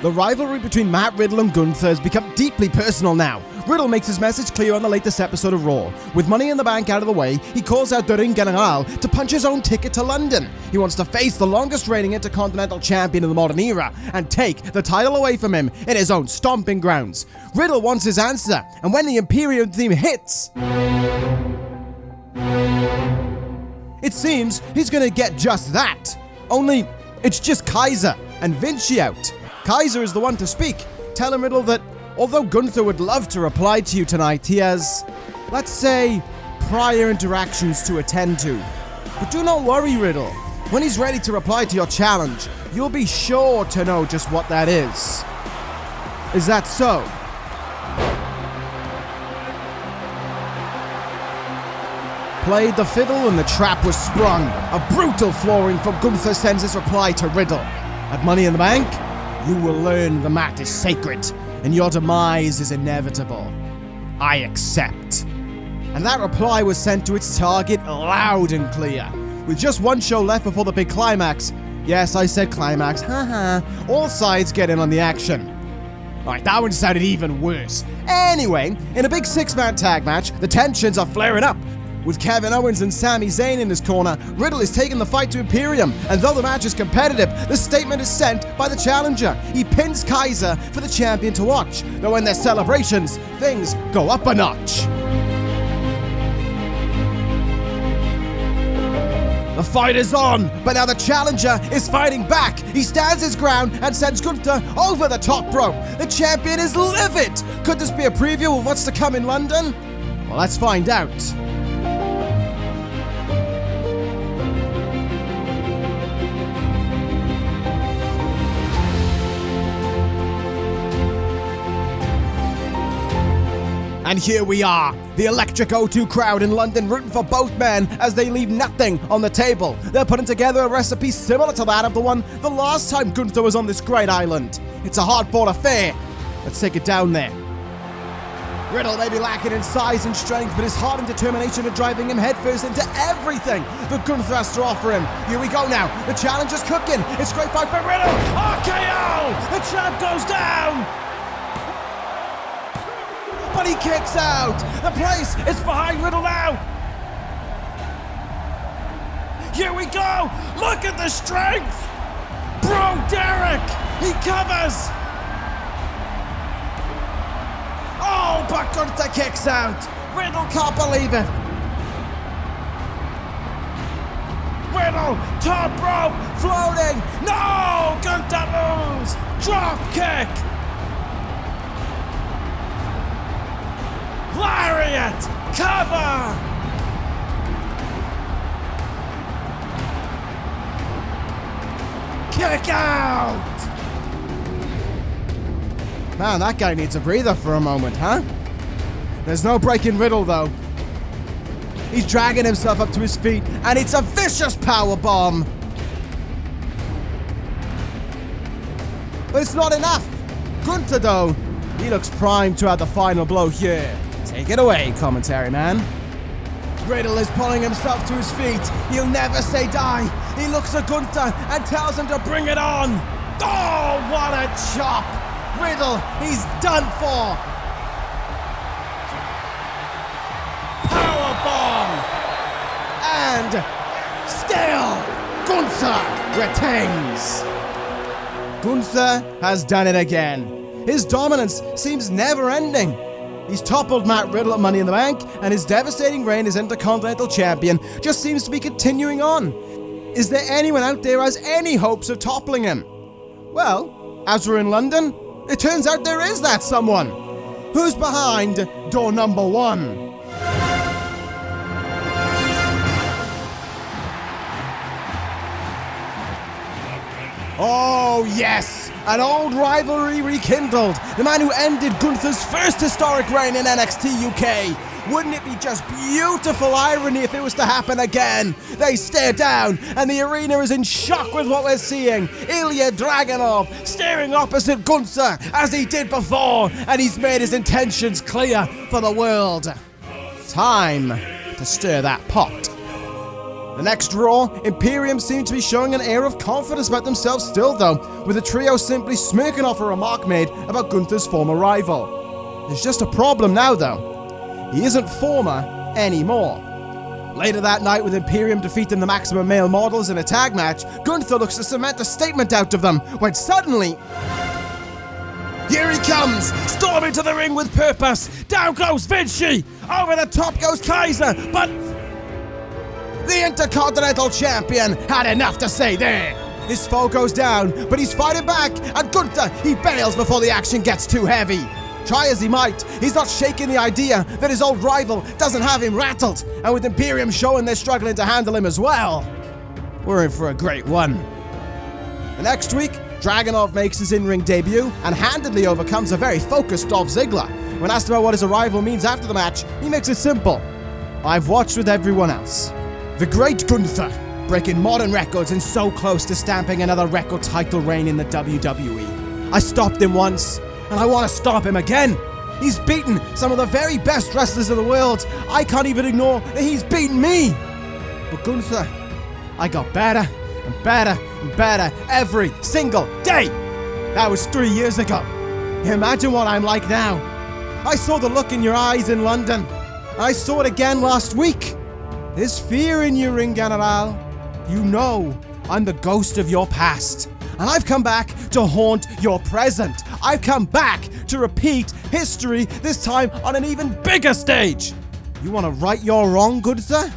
The rivalry between Matt Riddle and Gunther has become deeply personal now. Riddle makes his message clear on the latest episode of Raw. With Money in the Bank out of the way, he calls out the Ring General to punch his own ticket to London. He wants to face the longest reigning Intercontinental Champion in the modern era and take the title away from him in his own stomping grounds. Riddle wants his answer, and when the Imperium theme hits, it seems he's gonna get just that. Only, it's just Kaiser and Vinci out. Kaiser is the one to speak, telling Riddle that although Gunther would love to reply to you tonight, he has, let's say, prior interactions to attend to. But do not worry, Riddle. When he's ready to reply to your challenge, you'll be sure to know just what that is. Is that so? Played the fiddle and the trap was sprung. A brutal flooring from Gunther sends his reply to Riddle. At Money in the Bank, you will learn the mat is sacred and your demise is inevitable. I accept. And that reply was sent to its target loud and clear. With just one show left before the big climax, yes, I said climax, all sides get in on the action. Alright, that one sounded even worse. Anyway, in a big six-man tag match, the tensions are flaring up. With Kevin Owens and Sami Zayn in his corner, Riddle is taking the fight to Imperium, and though the match is competitive, the statement is sent by the challenger. He pins Kaiser for the champion to watch, though in their celebrations, things go up a notch. The fight is on, but now the challenger is fighting back. He stands his ground and sends Gunther over the top rope. The champion is livid. Could this be a preview of what's to come in London? Well, let's find out. And here we are, the electric O2 crowd in London rooting for both men as they leave nothing on the table. They're putting together a recipe similar to that of the one the last time Gunther was on this great island. It's a hard-fought affair. Let's take it down there. Riddle may be lacking in size and strength, but his heart and determination are driving him headfirst into everything that Gunther has to offer him. Here we go now. The challenger's cooking. It's a great fight for Riddle. RKO! The champ goes down! But he kicks out! The place is behind Riddle now! Here we go! Look at the strength! Bro Derek! He covers! Oh, but Gunther kicks out! Riddle can't believe it! Riddle, top rope, floating! No! Gunther moves! Drop kick! Lariat! Cover! Kick out! Man, that guy needs a breather for a moment, huh? There's no breaking Riddle, though. He's dragging himself up to his feet, and it's a vicious powerbomb! But it's not enough! Gunther, though, he looks primed to add the final blow here. Take it away, commentary man. Riddle is pulling himself to his feet. He'll never say die. He looks at Gunther and tells him to bring it on. Oh, what a chop! Riddle, he's done for. Powerbomb! And still, Gunther retains. Gunther has done it again. His dominance seems never-ending. He's toppled Matt Riddle at Money in the Bank, and his devastating reign as Intercontinental Champion just seems to be continuing on. Is there anyone out there who has any hopes of toppling him? Well, as we're in London, it turns out there is that someone. Who's behind door number 1? Oh, yes! An old rivalry rekindled. The man who ended Gunther's first historic reign in NXT UK. Wouldn't it be just beautiful irony if it was to happen again? They stare down, and the arena is in shock with what we're seeing. Ilya Dragunov staring opposite Gunther as he did before, and he's made his intentions clear for the world. Time to stir that pot. The next Raw, Imperium seemed to be showing an air of confidence about themselves still though, with the trio simply smirking off a remark made about Gunther's former rival. There's just a problem now though. He isn't former anymore. Later that night, with Imperium defeating the Maximum Male Models in a tag match, Gunther looks to cement a statement out of them, when suddenly... here he comes, storming to the ring with purpose. Down goes Vinci, over the top goes Kaiser, but... the Intercontinental Champion had enough to say there. His foe goes down, but he's fighting back, and Gunther, he bails before the action gets too heavy. Try as he might, he's not shaking the idea that his old rival doesn't have him rattled, and with Imperium showing they're struggling to handle him as well, we're in for a great one. The next week, Dragunov makes his in-ring debut and handedly overcomes a very focused Dolph Ziggler. When asked about what his arrival means after the match, he makes it simple. I've watched with everyone else. The great Gunther, breaking modern records and so close to stamping another record title reign in the WWE. I stopped him once, and I want to stop him again. He's beaten some of the very best wrestlers in the world. I can't even ignore that he's beaten me. But Gunther, I got better and better and better every single day. That was 3 years ago. Imagine what I'm like now. I saw the look in your eyes in London. I saw it again last week. There's fear in you, Ring General. You know I'm the ghost of your past. And I've come back to haunt your present. I've come back to repeat history, this time on an even bigger stage. You want to right your wrong, Gunther?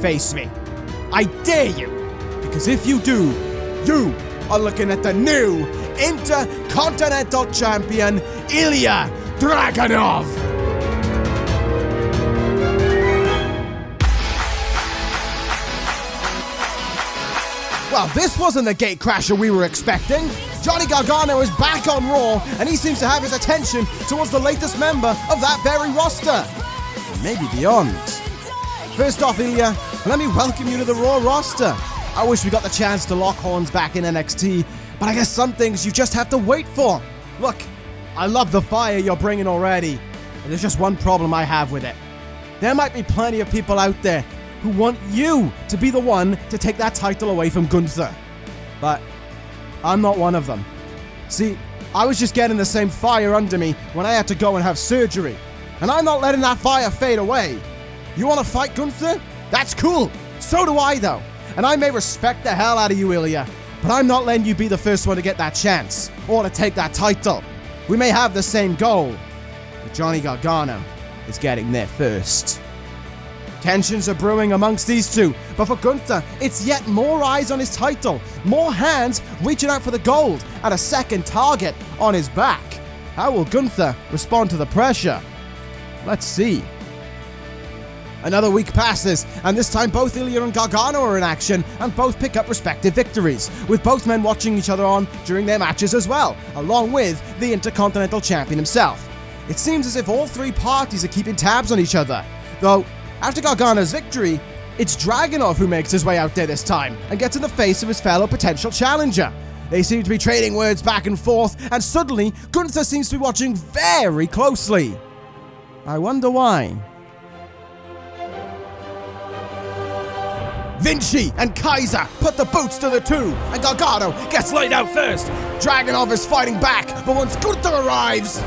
Face me. I dare you. Because if you do, you are looking at the new Intercontinental Champion, Ilya Dragunov. Well, this wasn't the gatecrasher we were expecting. Johnny Gargano is back on Raw, and he seems to have his attention towards the latest member of that very roster. Maybe beyond. First off, Ilya, let me welcome you to the Raw roster. I wish we got the chance to lock horns back in NXT, but I guess some things you just have to wait for. Look, I love the fire you're bringing already, but there's just one problem I have with it. There might be plenty of people out there who want you to be the one to take that title away from Gunther. But I'm not one of them. See, I was just getting the same fire under me when I had to go and have surgery. And I'm not letting that fire fade away. You want to fight Gunther? That's cool. So do I, though. And I may respect the hell out of you, Ilya, but I'm not letting you be the first one to get that chance, or to take that title. We may have the same goal, but Johnny Gargano is getting there first. Tensions are brewing amongst these two, but for Gunther, it's yet more eyes on his title, more hands reaching out for the gold, and a second target on his back. How will Gunther respond to the pressure? Let's see. Another week passes, and this time both Ilya and Gargano are in action, and both pick up respective victories, with both men watching each other on during their matches as well, along with the Intercontinental Champion himself. It seems as if all three parties are keeping tabs on each other, though after Gargano's victory, it's Dragunov who makes his way out there this time and gets in the face of his fellow potential challenger. They seem to be trading words back and forth, and suddenly Gunther seems to be watching very closely. I wonder why. Vinci and Kaiser put the boots to the two, and Gargano gets laid out first. Dragunov is fighting back, but once Gunther arrives...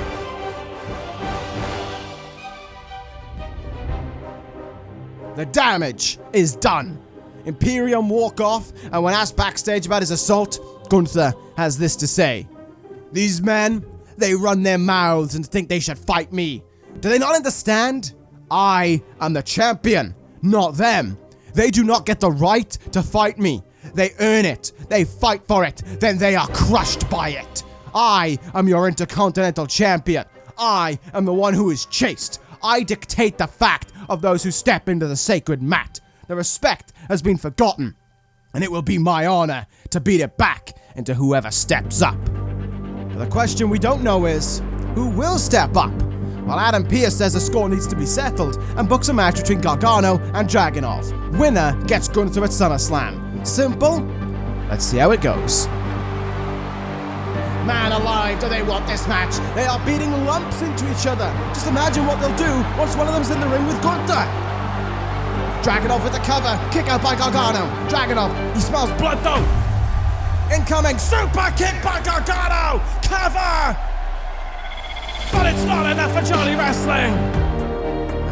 the damage is done. Imperium walk off, and when asked backstage about his assault, Gunther has this to say. These men, they run their mouths and think they should fight me. Do they not understand? I am the champion, not them. They do not get the right to fight me. They earn it. They fight for it. Then they are crushed by it. I am your Intercontinental Champion. I am the one who is chased. I dictate the fact of those who step into the sacred mat. The respect has been forgotten, and it will be my honor to beat it back into whoever steps up. But the question we don't know is, who will step up? While Adam Pearce says the score needs to be settled and books a match between Gargano and Dragunov. Winner gets Gunther at SummerSlam. Simple? Let's see how it goes. Man alive, do they want this match? They are beating lumps into each other. Just imagine what they'll do once one of them's in the ring with Gunther. Dragunov with the cover. Kick out by Gargano. Dragunov, he smells blood though. Incoming super kick by Gargano. Cover. But it's not enough for Johnny Wrestling.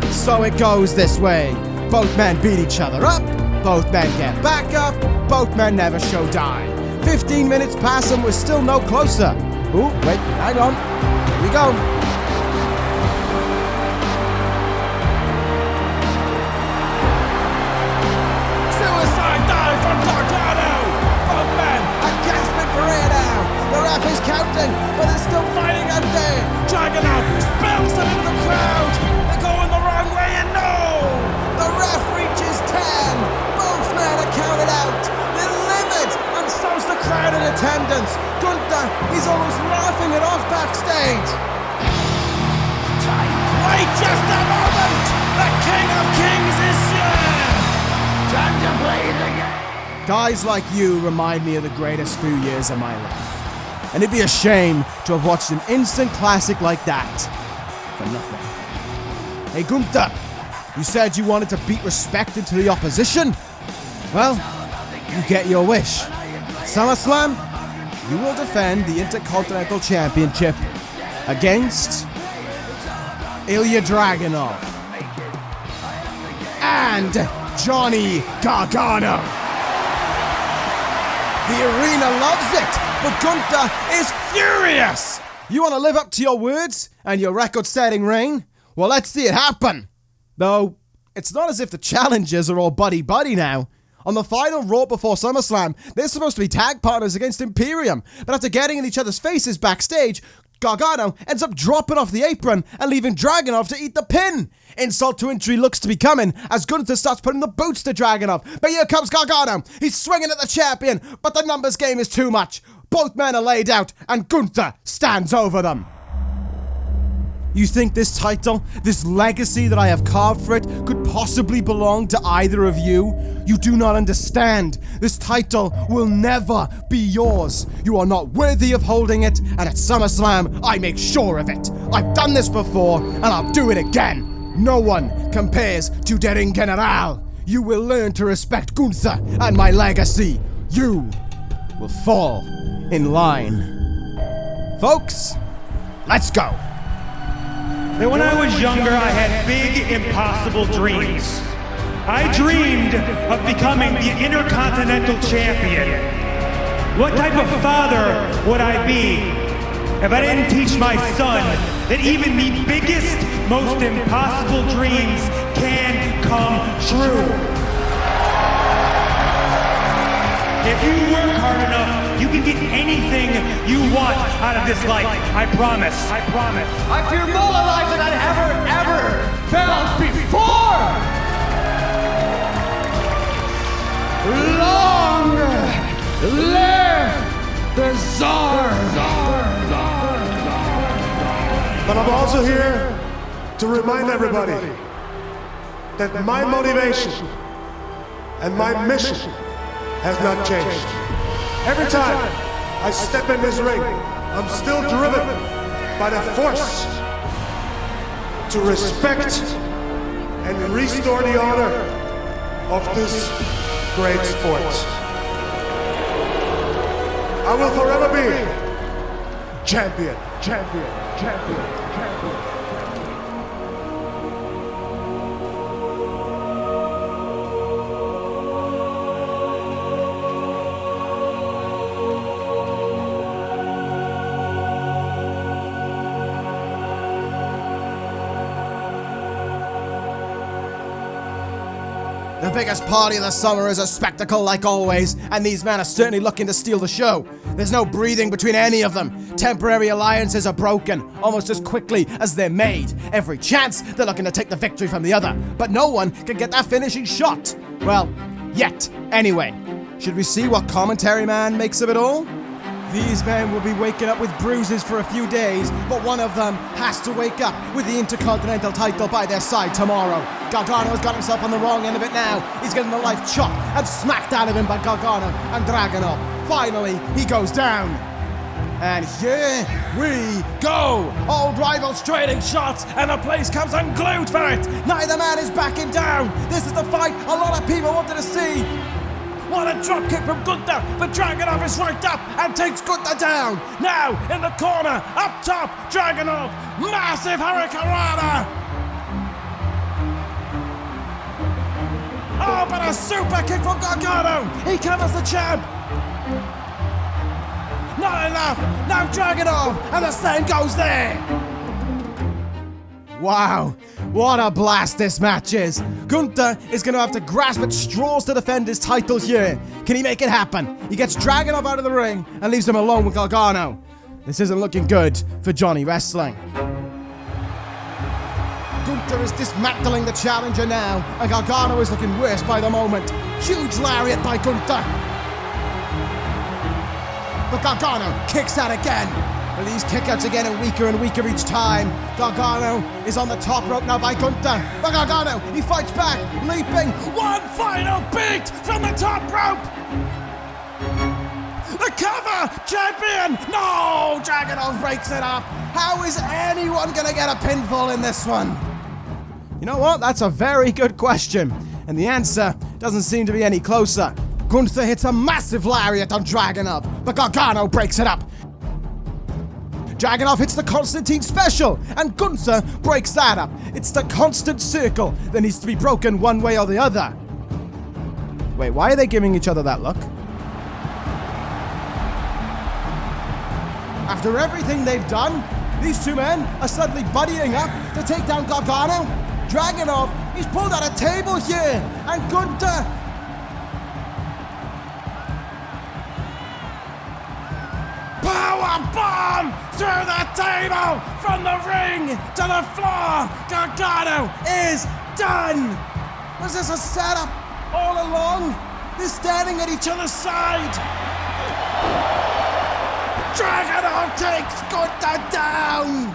And so it goes this way. Both men beat each other up. Both men get back up. Both men never show die. 15 minutes pass and we're still no closer. Ooh, wait, hang on. Here we go. Suicide dive from Gargano. Both men are gasping for air now. The ref is counting, but they're still fighting out there. Dragunov spills them into the crowd. They're going the wrong way and no! The ref reaches 10. Both men are counted out. They're livid, and so's the crowd in attendance. Gunther, he's almost laughing it off backstage. Wait just a moment! The King of Kings is here! Time to play the game! Guys like you remind me of the greatest few years of my life. And it'd be a shame to have watched an instant classic like that for nothing. Hey Gunther, you said you wanted to beat respect into the opposition? Well, you get your wish. At SummerSlam, you will defend the Intercontinental Championship against Ilya Dragunov and Johnny Gargano. The arena loves it, but Gunther is furious. You want to live up to your words and your record-setting reign? Well, let's see it happen. Though, it's not as if the challengers are all buddy-buddy now. On the final Raw before SummerSlam, they're supposed to be tag partners against Imperium, but after getting in each other's faces backstage, Gargano ends up dropping off the apron and leaving Dragunov to eat the pin. Insult to injury looks to be coming as Gunther starts putting the boots to Dragunov. But here comes Gargano. He's swinging at the champion, but the numbers game is too much. Both men are laid out and Gunther stands over them. You think this title, this legacy that I have carved for it, could possibly belong to either of you? You do not understand. This title will never be yours. You are not worthy of holding it, and at SummerSlam, I make sure of it. I've done this before, and I'll do it again. No one compares to Der Ring General. You will learn to respect Gunther and my legacy. You will fall in line. Folks, let's go. That when I was younger, I had big, impossible dreams. I dreamed of becoming the Intercontinental Champion. What type of father would I be if I didn't teach my son that even the biggest, most impossible dreams can come true? If you work hard enough, you can get anything you want out of this life. I promise. I promise. I fear more alive than I'd ever felt before! Long live the Tsar! But I'm also here to remind everybody that my motivation and my mission has not changed. Every time I step in this ring, I'm still driven by the force to respect and restore the honor of this great sport. I will forever be champion, champion, champion, champion. The biggest party of the summer is a spectacle like always, and these men are certainly looking to steal the show. There's no breathing between any of them. Temporary alliances are broken almost as quickly as they're made. Every chance they're looking to take the victory from the other, but no one can get that finishing shot. Well, yet. Anyway, should we see what commentary man makes of it all? These men will be waking up with bruises for a few days, but one of them has to wake up with the Intercontinental title by their side tomorrow. Gargano's got himself on the wrong end of it now. He's getting the life chopped and smacked out of him by Gargano and Dragunov. Finally, he goes down. And here we go! Old rivals trading shots, and the place comes unglued for it! Neither man is backing down! This is the fight a lot of people wanted to see! What a dropkick from Gunther, but Dragunov is right up and takes Gunther down! Now, in the corner, up top, Dragunov, massive hurricanrana! Oh, but a super kick from Gargano! He covers the champ! Not enough! Now Dragunov, and the same goes there! Wow, what a blast this match is! Gunther is going to have to grasp at straws to defend his title here. Can he make it happen? He gets Dragunov out of the ring and leaves him alone with Gargano. This isn't looking good for Johnny Wrestling. Gunther is dismantling the challenger now, and Gargano is looking worse by the moment. Huge lariat by Gunther. But Gargano kicks out again. But these kickouts are getting weaker and weaker each time. Gargano is on the top rope now by Gunther. But Gargano, he fights back, leaping. One final beat from the top rope. The cover, champion. No, Dragunov breaks it up. How is anyone going to get a pinfall in this one? You know what? That's a very good question. And the answer doesn't seem to be any closer. Gunther hits a massive lariat on Dragunov, but Gargano breaks it up. Dragunov hits the Constantine special, and Gunther breaks that up. It's the constant circle that needs to be broken one way or the other. Wait, why are they giving each other that look? After everything they've done, these two men are suddenly buddying up to take down Gargano. Dragunov, he's pulled out a table here, and Gunther... Power bomb through the table, from the ring to the floor. Gargano is done. Was this a setup all along? They're standing at each other's side. Dragunov takes Gunther down.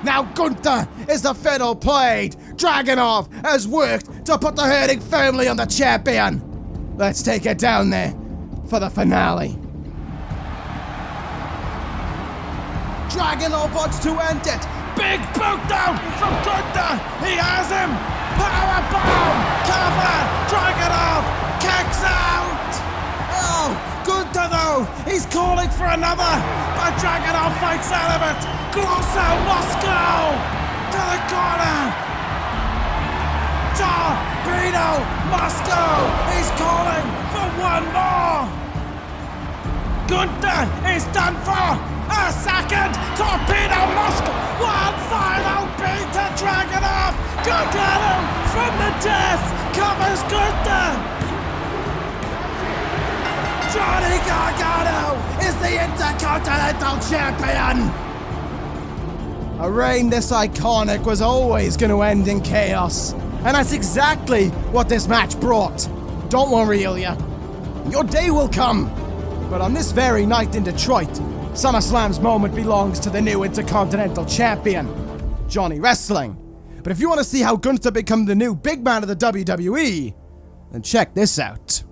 Now Gunther is the fiddle played. Dragunov has worked to put the hurting firmly on the champion. Let's take it down there for the finale. Dragunov wants to end it. Big boot down from Gunther. He has him. Power bomb. Cover. Dragunov kicks out. Oh, Gunther though. He's calling for another. But Dragunov fights out of it. Grosso Moscow to the corner. Torpedo Moscow. He's calling for one more. Gunther is done for. A second torpedo Moscow. One final beat to Dragunov. Gargano from the death covers Gunther. Johnny Gargano is the Intercontinental Champion. A reign this iconic was always going to end in chaos. And that's exactly what this match brought. Don't worry, Ilya. Your day will come. But on this very night in Detroit, SummerSlam's moment belongs to the new Intercontinental Champion, Johnny Wrestling. But if you want to see how Gunther become the new big man of the WWE, then check this out.